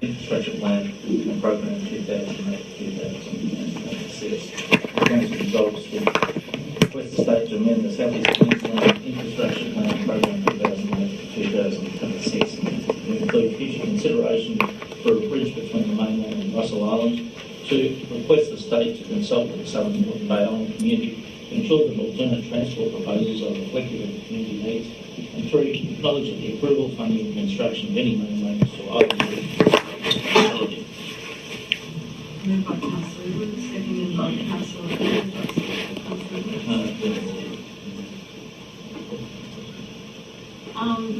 Infrastructure Plan and Program 2008-2026. The Council resolves to request the State to amend the South East Queensland Infrastructure Plan and Program 2008-2026 to include future consideration for a bridge between the mainland and Russell Island. 2. Request the State to consult with the Southern Moreton Bay Island community to ensure that alternate transport proposals are reflective of the community needs. And 3. Acknowledge that the approval, funding and construction of any mainland to either bridge. Moved by Councillor Wood, seconded by Councillor Wood.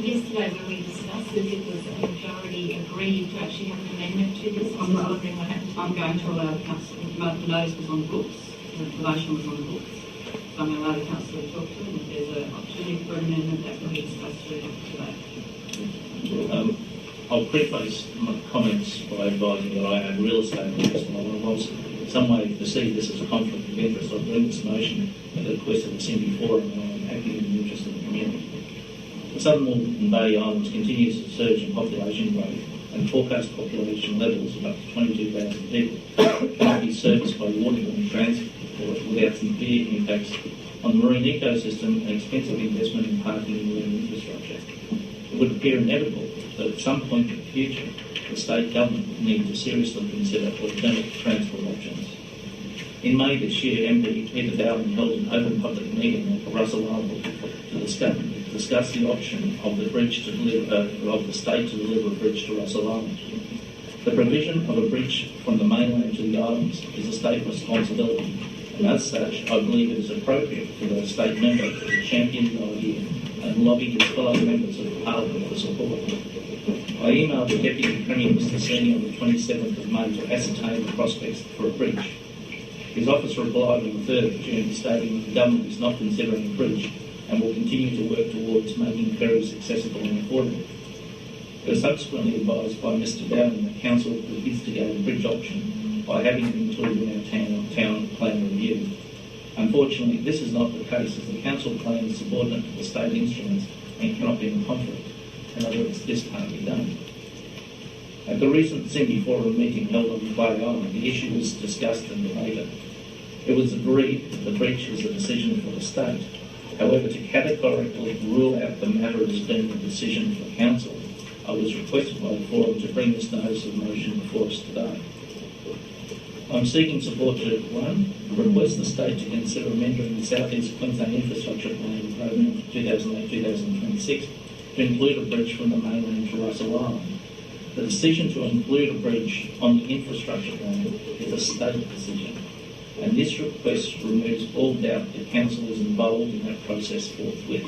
Yesterday when we discussed this, it was a majority agreed to actually have an amendment to this. I was wondering what happened. I'm going to allow Councillor, the notice was on the books, the motion was on the books. So I'm going to allow the Councillor to talk to him. If there's an opportunity for an amendment, that can be discussed today. I'll preface my comments by advising that I own real estate interest, and I was in some way perceive this as a conflict of interest. I bring this motion at the request of the Sydney Forum, and I'm acting in the interest of the community. The Southern Moreton Bay Islands continues to surge in population growth, and forecast population levels of up to 22,000 people cannot be serviced by waterborne transport without severe impacts on the marine ecosystem and expensive investment in parking and marine infrastructure. It would appear inevitable that at some point in the future, the state government will need to seriously consider alternative transport options. In May this year, MP Peter Dowling held an open public meeting at Russell Island to discuss the option of the bridge to deliver, of the state to deliver a bridge to Russell Island. The provision of a bridge from the mainland to the islands is a state responsibility, and as such, I believe it is appropriate for the state member to champion the idea and lobby his fellow members of Parliament for support. I emailed the Deputy Premier, Mr. Senior, on the 27th of May to ascertain the prospects for a bridge. His office replied on the 3rd of June stating that the government is not considering a bridge and will continue to work towards making ferries accessible and affordable. It was subsequently advised by Mr. Dowling that Council would instigate a bridge option by having it included in our town plan review. Unfortunately, this is not the case, as the Council plan is subordinate to the state instruments and cannot be in conflict. In other words, this can't be done. At the recent Sydney Forum meeting held on the Bay Island, the issue was discussed and debated. It was agreed that the bridge is a decision for the state. However, to categorically rule out the matter as being a decision for Council, I was requested by the Forum to bring this notice of motion before us today. I'm seeking support to 1. Request the state to consider amending the South East Queensland Infrastructure Plan Program 2008-2026 to include a bridge from the mainland to Russell Island. The decision to include a bridge on the infrastructure plan is a state decision, and this request removes all doubt that Council is involved in that process forthwith.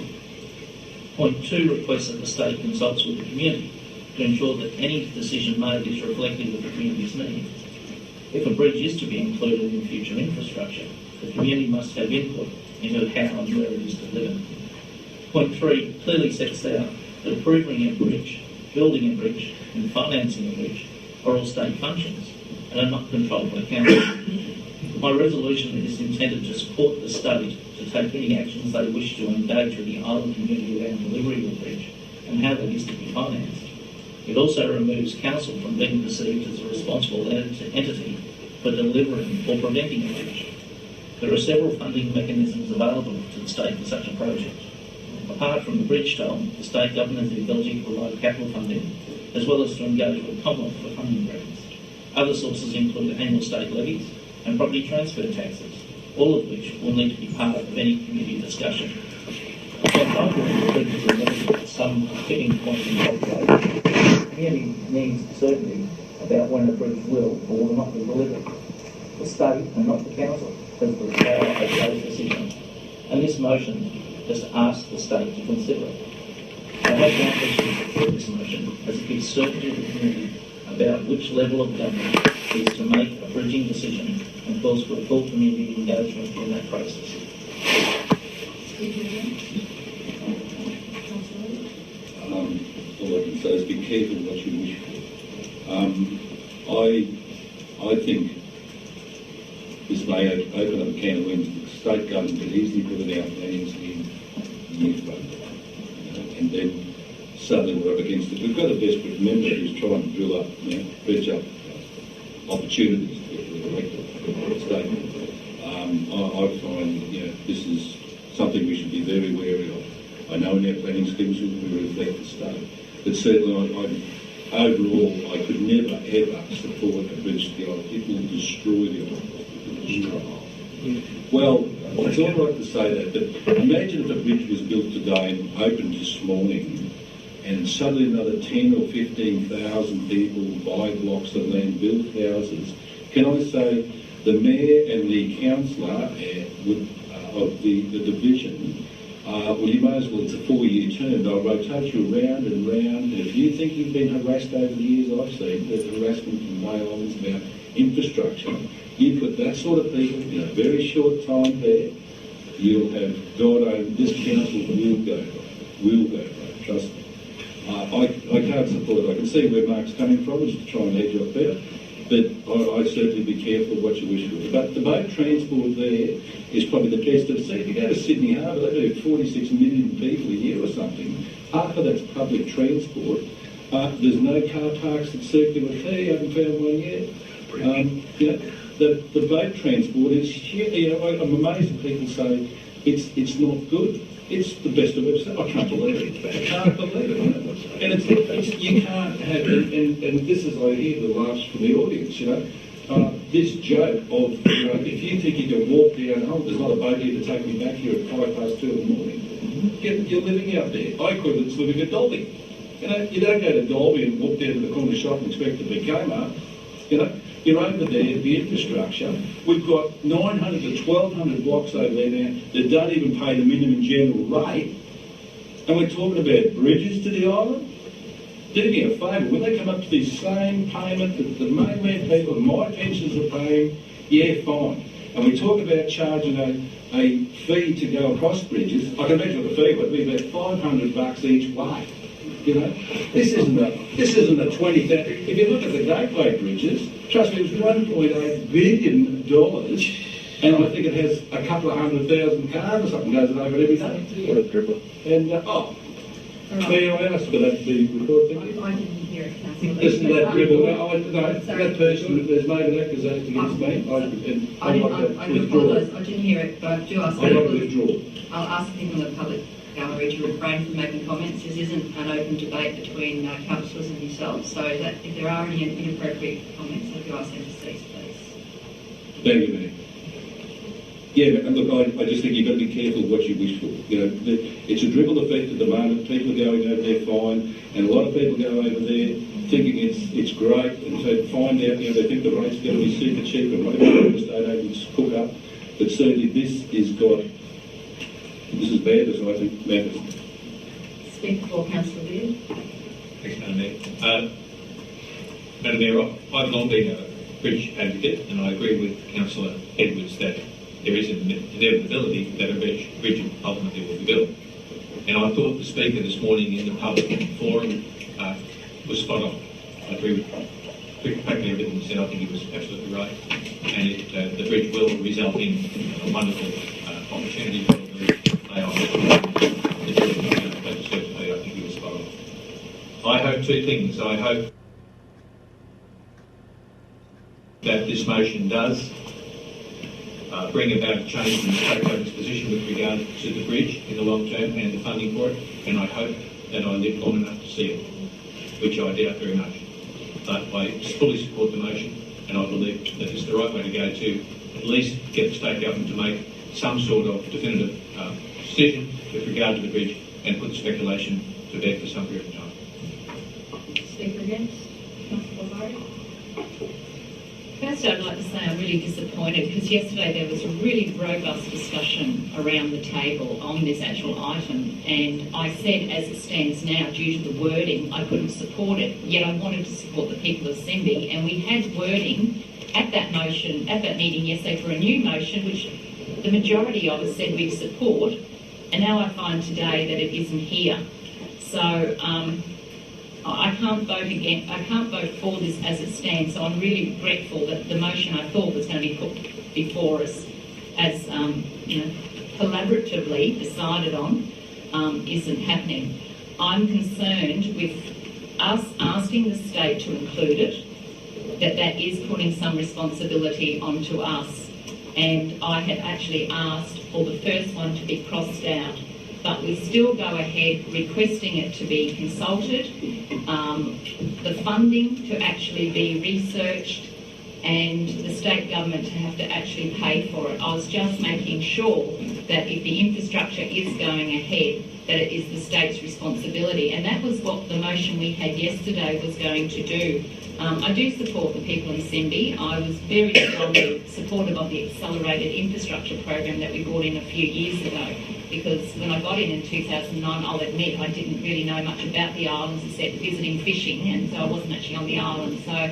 Point 2 requests that the state consults with the community to ensure that any decision made is reflective of the community's needs. If a bridge is to be included in future infrastructure, the community must have input into how and where it is delivered. Point 3 clearly sets out that approving a bridge, building a bridge and financing a bridge are all state functions and are not controlled by Council. My resolution is intended to support the state to take any actions they wish to engage with the island community around delivery of the bridge and how that is to be financed. It also removes Council from being perceived as a responsible entity for delivering or preventing a bridge. There are several funding mechanisms available to the state for such a project. Apart from the bridge toll, the state government has the ability to provide capital funding, as well as to engage with Commonwealth for funding grants. Other sources include annual state levies and property transfer taxes, all of which will need to be part of any community discussion. I believe the bridge is a levy at some fitting point in the operation. The community needs certainty about when a bridge will or will not be delivered. The state, and not the Council, has the power of those decisions, and this motion just asks the state to consider it. I have no question to support this motion, as it gives certainty to the community about which level of government is to make a bridging decision and calls for a full community engagement in that process. All I can say is be careful what you wish for. I think this may open up a can of worms. The state government could easily put it out plans in years ago, and then suddenly we're up against it. We've got a desperate member who's trying to drill up, dredge up opportunities to get elected statement. I find, this is something we should be very wary of. I know in our planning schemes we reflect the state, but certainly overall I could never ever support a bridge to the island. It will destroy the island. Well, it's all right to say that, but imagine if a bridge was built today and opened this morning, and suddenly another 10 or 15,000 people buy blocks of land, build houses. Can I say the mayor and the councillor of the division, well, you may as well, it's a 4-year term, they'll rotate you round and round, and if you think you've been harassed over the years, I've seen there's harassment from Bay Islands about infrastructure, you put that sort of people in a very short time there, you'll have God own, this council will go right, trust me. I can't support it. I can see where Mark's coming from, is to try and hedge off better, but I'd certainly be careful what you wish for. But the boat transport there is probably the best I've seen. If you go to Sydney Harbour, they do 46 million people a year or something. Half of that's public transport. There's no car parks at Circular Quay. I haven't found one yet. The boat transport is, I'm amazed that people say it's not good. It's the best I've ever seen. I can't believe it. I can't believe it. And you can't have, and this is, I hear the laughs from the audience, this joke of, if you think you can walk down home, there's not a boat here to take me back here at 2:05 in the morning. You're living out there. I equivalent to living at Dolby. You don't go to Dolby and walk down to the corner shop and expect to be Kmart. You're over there, the infrastructure. We've got 900 to 1,200 blocks over there now that don't even pay the minimum general rate. And we're talking about bridges to the island. Do me a favour, when they come up to this same payment that the mainland people and my pensions are paying, yeah, fine. And we talk about charging a fee to go across bridges. I can imagine what the fee would be, about $500 each way. This isn't a 20,000. If you look at the gateway bridges, trust me, it was $1.8 billion, and I think it has a couple of 100,000 cars or something goes over it every day. What a dribble. And may I ask for that to be recorded? I didn't hear it, Councillor. Listen to that dribble. That person has made an accusation against me. I do apologise, I didn't hear it, but I do ask I'd like to withdraw. I'll ask people in the public gallery to refrain from making comments. This isn't an open debate between councillors and yourselves, so that if there are any inappropriate comments, I do ask them to cease, please. Thank you, Mayor. Yeah, but look, I just think you've got to be careful what you wish for. It's a dribble effect at the moment. People are going over there fine, and a lot of people go over there thinking it's great, and so find out, they think the rate's going to be super cheap, and real estate agents cook up. But certainly this is bad as I think matters. Speak for Councillor Beard. Thanks, Madam Mayor. Madam Mayor, I've long been a bridge advocate, and I agree with Councillor Edwards that there is an inevitability that a bridge ultimately will be built. And I thought the speaker this morning in the public forum was spot on. I agree with practically everything he said. I think he was absolutely right. And the bridge will result in a wonderful opportunity for the Bay Island. Certainly, I think he was spot on. I hope two things. I hope that this motion does bring about a change in the stakeholders' position with regard to the bridge in the long term and the funding for it, and I hope that I live long enough to see it, which I doubt very much. But I fully support the motion, and I believe that it's the right way to go to at least get the state government to make some sort of definitive decision with regard to the bridge and put the speculation to bed for some period of time. Speaker against. Councillor Murray. First, I'd like to say I'm really disappointed because yesterday there was a really robust discussion around the table on this actual item, and I said as it stands now, due to the wording, I couldn't support it, yet I wanted to support the people of Simbi, and we had wording at that motion, at that meeting yesterday for a new motion, which the majority of us said we'd support, and now I find today that it isn't here. So I can't vote again. I can't vote for this as it stands. So I'm really regretful that the motion I thought was going to be put before us, as collaboratively decided on, isn't happening. I'm concerned with us asking the state to include it, that is putting some responsibility onto us. And I had actually asked for the first one to be crossed out, but we still go ahead requesting it to be consulted, the funding to actually be researched, and the state government to have to actually pay for it. I was just making sure that if the infrastructure is going ahead, that it is the state's responsibility. And that was what the motion we had yesterday was going to do. I do support the people in Simbi. I was very strongly supportive of the accelerated infrastructure program that we brought in a few years ago, because when I got in 2009, I'll admit I didn't really know much about the islands except visiting fishing, and so I wasn't actually on the island. So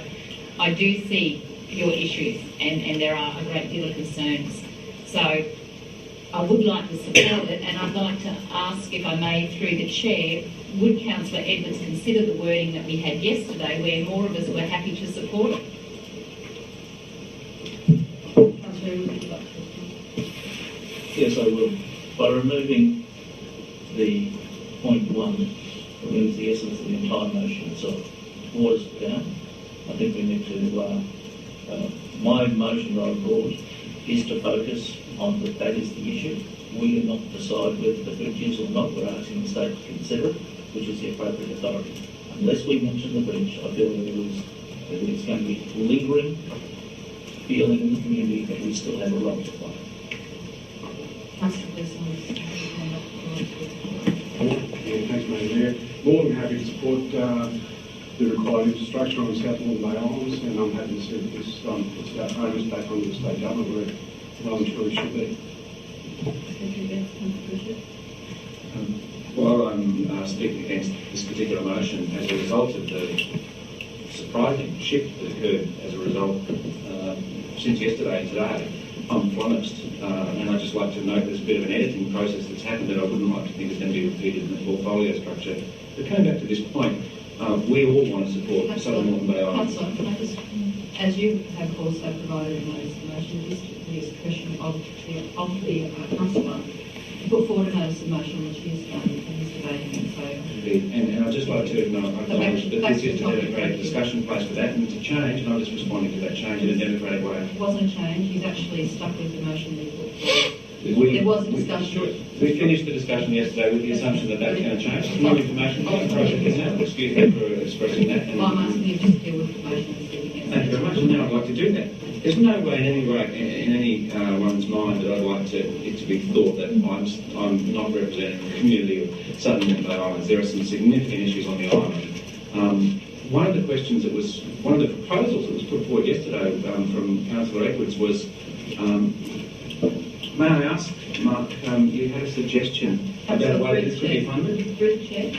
I do see your issues, and there are a great deal of concerns. So I would like to support it, and I'd like to ask, if I may, through the chair, would Councillor Edwards consider the wording that we had yesterday, where more of us were happy to support it? Yes, I will. By removing the point 1, removes the essence of the entire motion itself, waters it down. I think we need to, my motion that I brought is to focus on that is the issue. We do not decide whether the bridge is or not. We're asking the state to consider it, which is the appropriate authority. Unless we mention the bridge, I feel that there is going to be lingering feeling in the community that we still have a role to play. Thanks, Mayor. More than happy to support the required infrastructure on the South Moreton Bay Islands, and I'm happy to see that this puts that onus back on the state government where well and truly should be. Well, I'm speaking against this particular motion as a result of the surprising shift that occurred as a result since yesterday and today. I'm flummoxed, and I'd just like to note there's a bit of an editing process that's happened that I wouldn't like to think is going to be repeated in the portfolio structure. But coming back to this point, we all want to support Southern Moreton Bay Islands. Councillor, can I just, as you have also provided a notice of motion, this is a question of the councillor to put forward a notice of motion which is debating. So, and I'd just like to acknowledge that this is a democratic discussion place for that and to change, and I'm just responding to that change in a democratic way. it wasn't a change. He's actually stuck with the motion that he put forward. There was a discussion. We finished the discussion yesterday with the assumption that that's going to change. There's no information on the project is now. Excuse me for expressing that. Well, I'm asking you to just deal with the motion and see again. Thank you very much, and now I'd like to do that. There's no way in anyone's mind that I'd like it to be thought that I'm not representing the community of Southern Moreton Bay Islands. There are some significant issues on the island. One of the proposals that was put forward yesterday from Councillor Edwards was, may I ask, Mark, you had a suggestion about a way that this could be funded? Through the chair.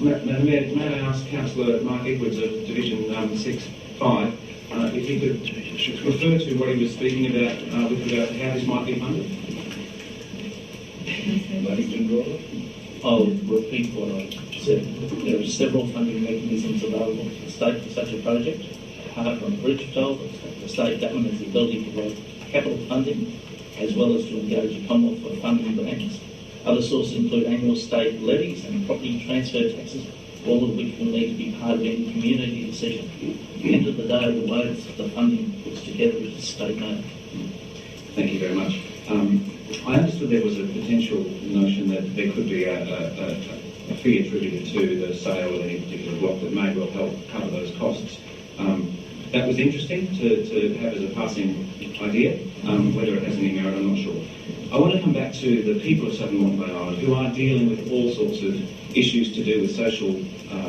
May I ask Councillor Mark Edwards of Division 6-5 if he could refer to what he was speaking about with regard to how this might be funded? I'll repeat what I said. There are several funding mechanisms available to the state for such a project. Apart from bridge toll, the state government has the ability to provide capital funding as well as to engage the Commonwealth for funding grants. Other sources include annual state levies and property transfer taxes, all of which will need to be part of any community decision. At the end of the day, the way the funding puts together is state owned. Thank you very much. I understood there was a potential notion that there could be a fee attributed to the sale of any particular block that may well help cover those costs. That was interesting to have as a passing idea. Whether it has any merit, I'm not sure. I want to come back to the people of Southern Moreton Bay Island who are dealing with all sorts of issues to do with social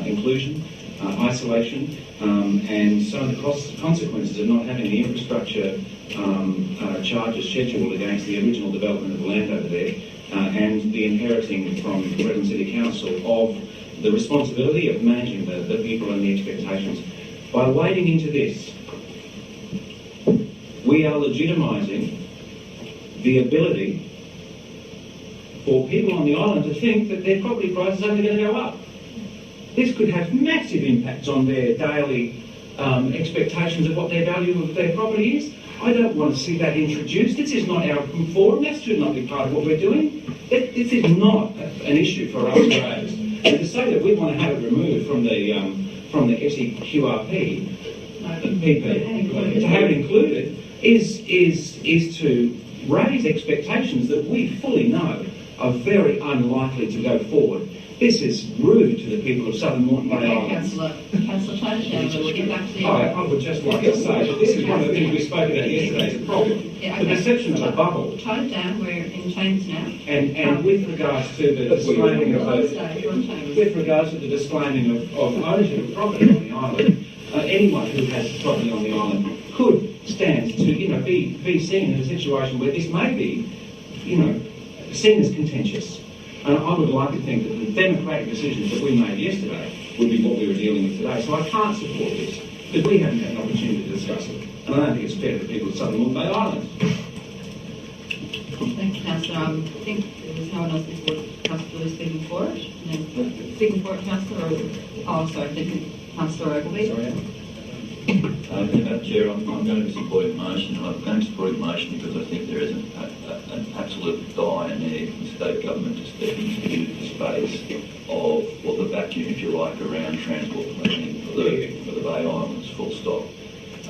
inclusion, isolation, and some of the consequences of not having the infrastructure charges scheduled against the original development of the land over there, and the inheriting from Redland City Council of the responsibility of managing the people and the expectations. By wading into this, we are legitimising the ability for people on the island to think that their property prices are only going to go up. This could have massive impacts on their daily expectations of what their value of their property is. I don't want to see that introduced. This is not our forum. That should not be part of what we're doing. This is not an issue for us to raise. The say that we want to have it removed from the SEQRP, PP, to have it included, is to raise expectations that we fully know are very unlikely to go forward. This is rude to the people of Southern Moreton Bay Okay, Islands. Councillor Taylor, we'll get back to the... I would just like to say that this is one of the things we spoke about yesterday, is a problem. Yeah, The okay. perception of a bubble. Tone it down, we're in chambers now. And with regards to the disclaiming of with regards to the disclaiming of ownership of property on the island, anyone who has property on the island could stand to, be seen in a situation where this may be, seen as contentious. And I would like to think that the democratic decisions that we made yesterday would be what we were dealing with today. So I can't support this, because we haven't had an opportunity to discuss it. And I don't think it's fair to the people of Southern Moreton Bay Islands. Thank you, Councillor. I think there's no one else before Councillor is speaking for it. And then speaking for it, Councillor, sorry, thank you, Councillor Ogilvie. Madam Chair, I'm going to support the motion. I'm going to support the motion because I think there is an absolute dire need for the state government to step into the space of, the vacuum, if you like, around transport planning for the Bay Islands, full stop.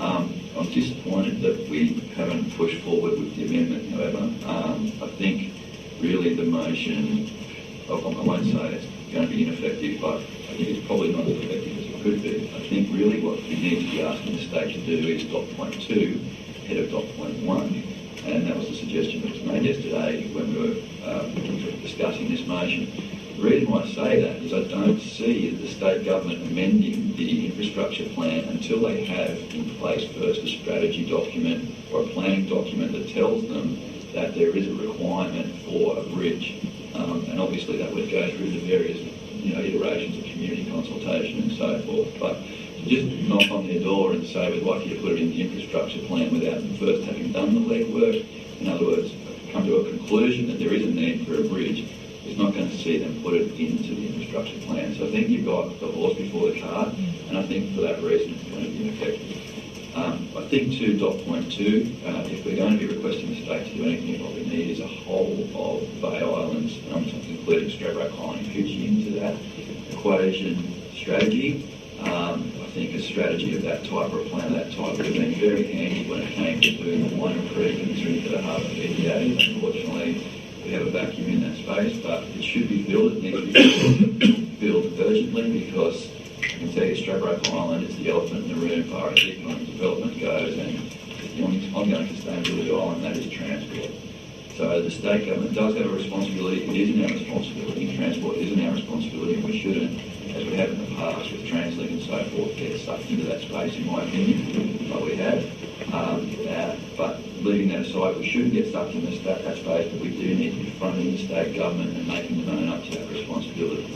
I'm disappointed that we haven't pushed forward with the amendment, however. I think really the motion, I won't say it's going to be ineffective, but I think it's probably not as effective as it could be. I think really what we need to be asking the state to do is dot point 2 ahead of dot point 1, and that was the suggestion that was made yesterday when we were discussing this motion. The reason why I say that is I don't see the state government amending the infrastructure plan until they have in place first a strategy document or a planning document that tells them that there is a requirement for a bridge. And obviously that would go through the various iterations of community consultation and so forth. But to just knock on their door and say we'd like you to put it in the infrastructure plan without them first having done the legwork, in other words, come to a conclusion that there is a need for a bridge, is not going to see them put it into the infrastructure plan. So I think you've got the horse before the cart, and I think for that reason it's going to be ineffective. I think to dot point 2, if we're going to be requesting the state to do anything, what we need is a whole of Bay Islands, including Stradbroke Island, Fiji into that equation strategy. I think a strategy of that type or a plan of that type would have been very handy when it came to doing the Wine Creek and through to the harbour of EDA. Unfortunately, we have a vacuum in that space, but it should be filled. It needs to be filled urgently because I can tell you Stradbroke Island is the elephant in the room as far as economic development goes, and the ongoing sustainability of the island, that is transport. So the state government does have a responsibility. It isn't our responsibility. Transport isn't our responsibility, and we shouldn't, as we have in the past with TransLink and so forth, get sucked into that space, in my opinion, like we have. But leaving that aside, we shouldn't get stuck in that space, but we do need to be fronting the state government and making them own up to that responsibility.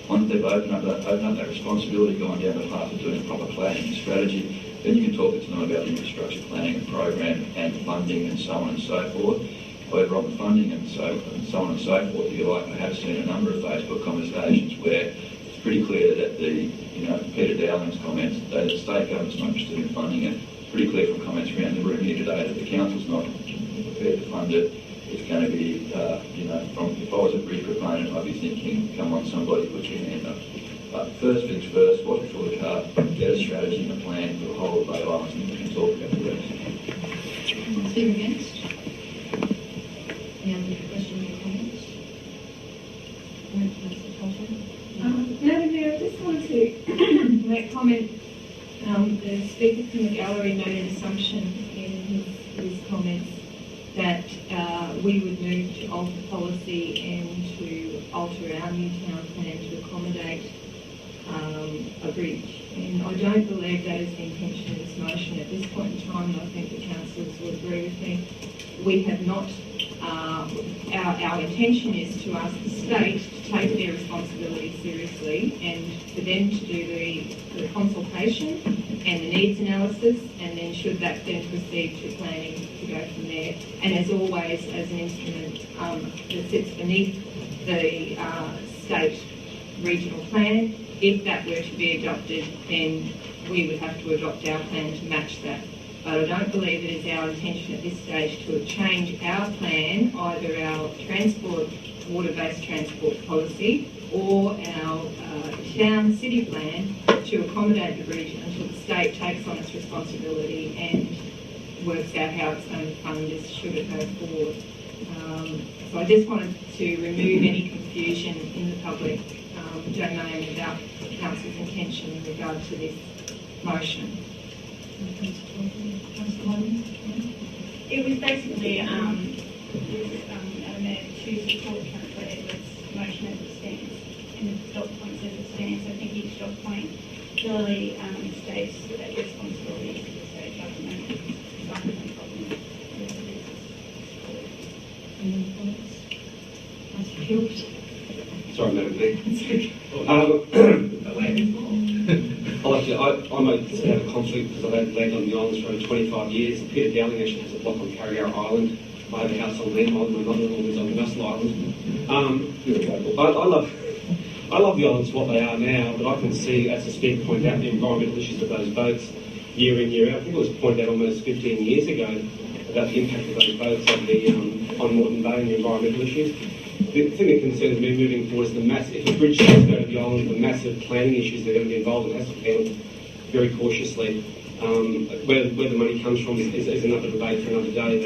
Once they've opened up that responsibility, gone down the path of doing proper planning and strategy, then you can talk to them about the infrastructure planning and program and funding and so on and so forth. However, on the funding and so on and so forth, if you like, I have seen a number of Facebook conversations where it's pretty clear that Peter Dowling's comments, that the state government's not interested in funding it. Pretty clear from comments around the room here today that the council's not prepared to fund it. It's going to be, if I was a bridge proponent, I'd be thinking, come on, somebody, put your hand up. But first things first, watch before the car, get a strategy and a plan for the whole of Bay Islands, and we can talk about the rest. Speak against? Any other questions or comments? Madam Mayor, I just wanted to make comment. The speaker from the gallery made an assumption in his comments that we would move to alter policy and to alter our new town plan to accommodate a bridge. And I don't believe that is the intention of this motion at this point in time, and I think the councillors will agree with me. We have not, our intention is to ask the state to take their responsibility seriously and for them to do the consultation and the needs analysis, and then should that then proceed to planning to go from there. And as always, as an instrument that sits beneath the state regional plan, if that were to be adopted, then we would have to adopt our plan to match that. But I don't believe it is our intention at this stage to change our plan, either our transport, water-based transport policy, or our town city plan to accommodate the bridge until the state takes on its responsibility and works out how it's going to fund this should it go forward. So I just wanted to remove any confusion in the public domain about council's intention in regard to this motion. It was basically, Madam Mayor, to support Councillor Edwards' motion as it stands, and the dot points as it stands. I think each dot point clearly states that the responsibility is to the state government. So I have no problem with Sorry, Madam Mayor. I'm a conflict because I've had land on the islands for over 25 years. Peter Dowling actually has a block on Carrier Island. I have a house on Lamb Island. My mother-in-law lives on Russell Island. I love the islands for what they are now, but I can see, as the Speaker pointed out, the environmental issues of those boats year in, year out. I think it was pointed out almost 15 years ago about the impact of those boats on Moreton Bay and the environmental issues. The thing that concerns me moving forward is if the bridge does go to the island, the massive planning issues that are going to be involved, and has to be handled very cautiously. Where the money comes from is another debate for another day.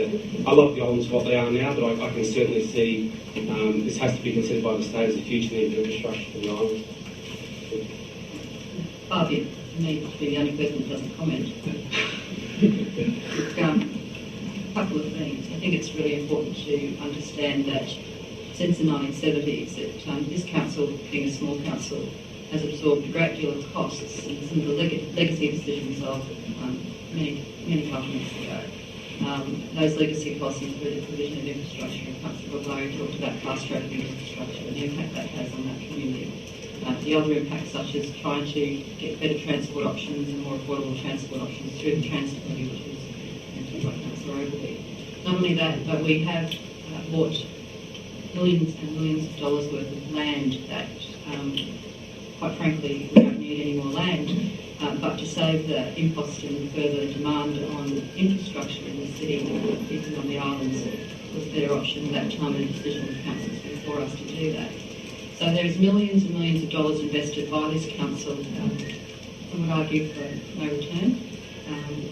But I love the islands for what they are now, but I can certainly see this has to be considered by the state as a future need for infrastructure for the islands. Barbie, me to be the only person that doesn't comment. A couple of things. I think it's really important to understand that since the 1970s, that this council, being a small council, has absorbed a great deal of costs and some of the legacy decisions of many governments ago. Those legacy costs include the provision of infrastructure, and Councillor Barry talked about fast-tracking infrastructure and the impact that has on that community. The other impacts, such as trying to get better transport options and more affordable transport options through the transit levy, which was mentioned by Councillor Ogilvie. Not only that, but we have bought millions and millions of dollars worth of land that, quite frankly, we don't need any more land. But to save the impost and further demand on infrastructure in the city, particularly on the islands, was a better option at that time, and a decision of councils before us to do that. So there's millions and millions of dollars invested by this council, I would argue for no return,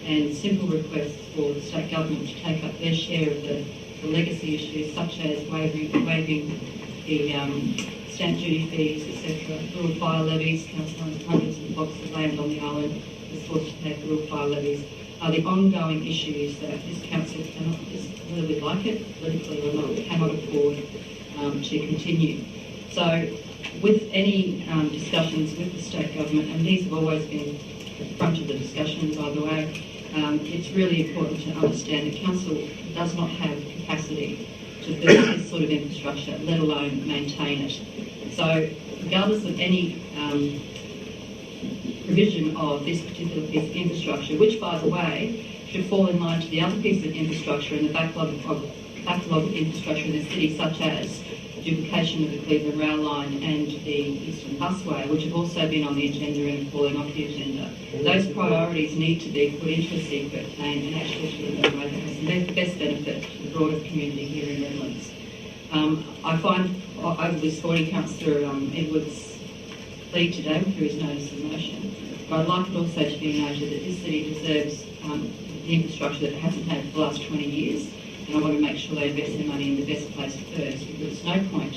and simple requests for the state government to take up their share of the legacy issues, such as waiving the stamp duty fees, etc., rural fire levies. Council owns hundreds of blocks of land on the island, is forced to pay for rural fire levies, are the ongoing issues that this council cannot, whether we like it, politically or not, cannot afford to continue. So with any discussions with the state government, and these have always been front of the discussion, by the way, it's really important to understand that council does not have capacity to build this sort of infrastructure, let alone maintain it. So regardless of any provision of this particular piece of infrastructure, which, by the way, should fall in line to the other pieces of infrastructure in the backlog of infrastructure in the city, such as duplication of the Cleveland rail line and the Eastern Busway, which have also been on the agenda and falling off the agenda. Those priorities need to be put into a secret plan and actually to in a way that has the best benefit to the broader community here in Redlands. I find overly supporting Councillor Edwards' plea today through his notice of motion, but I'd like it also to be noted that this city deserves the infrastructure that it hasn't had for the last 20 years. And I want to make sure they invest their money in the best place first, because there's no point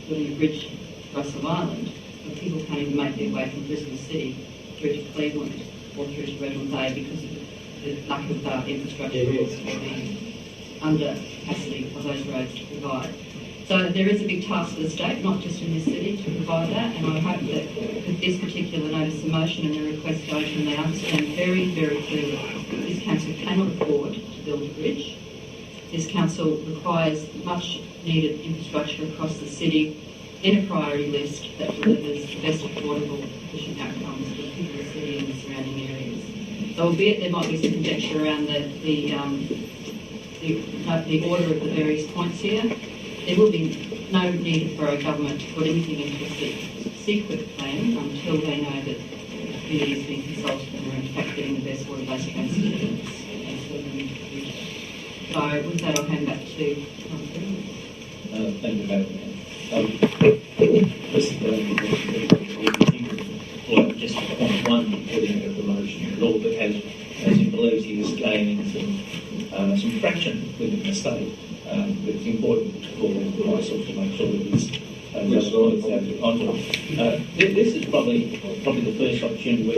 building a bridge to Russell Island where people can't even make their way from Brisbane City through to Cleveland or through to Redland Bay because of the lack of infrastructure or the under capacity of those roads to provide. So there is a big task for the state, not just in this city, to provide that, and I hope that with this particular notice of motion and the request going to them, they understand very, very clearly that this council cannot afford to build a bridge. This council requires much needed infrastructure across the city in a priority list that delivers the best affordable, efficient outcomes for the people of the city and the surrounding areas. So albeit there might be some conjecture around the order of the various points here, there will be no need for a government to put anything into a secret plan until they know that the community is being consulted and are in fact getting the best water-based transport. So with that, I'll hand back to thank you, Madam Mayor. Lord that has, as he believes he is gaining some traction within the state. But it's important for myself to make sure that he's this is probably the first opportunity we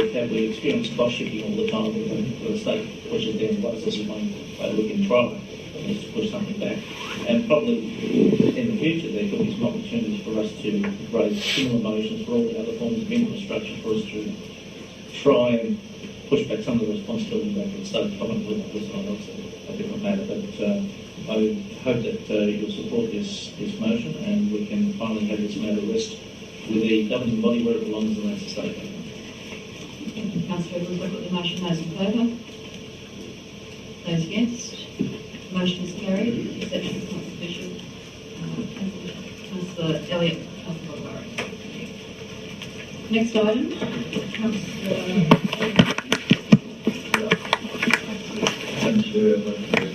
experience cost shifting all the time with the state pushes down budgets. This is one way we can try and push something back. And probably in the future there could be some opportunities for us to raise similar motions for all the other forms of infrastructure for us to try and push back some of the responsibility back to the state government. That's a different matter, but I hope that you'll support this motion and we can finally have this matter rest with the governing body where it belongs, and that's the state government. Councillor Edwards, I've got the motion. Those in favour? Those against? Motion is carried. Exception is not sufficient. Councillor Elliott, Councillor Murray. Next item, Councillor. Thank you.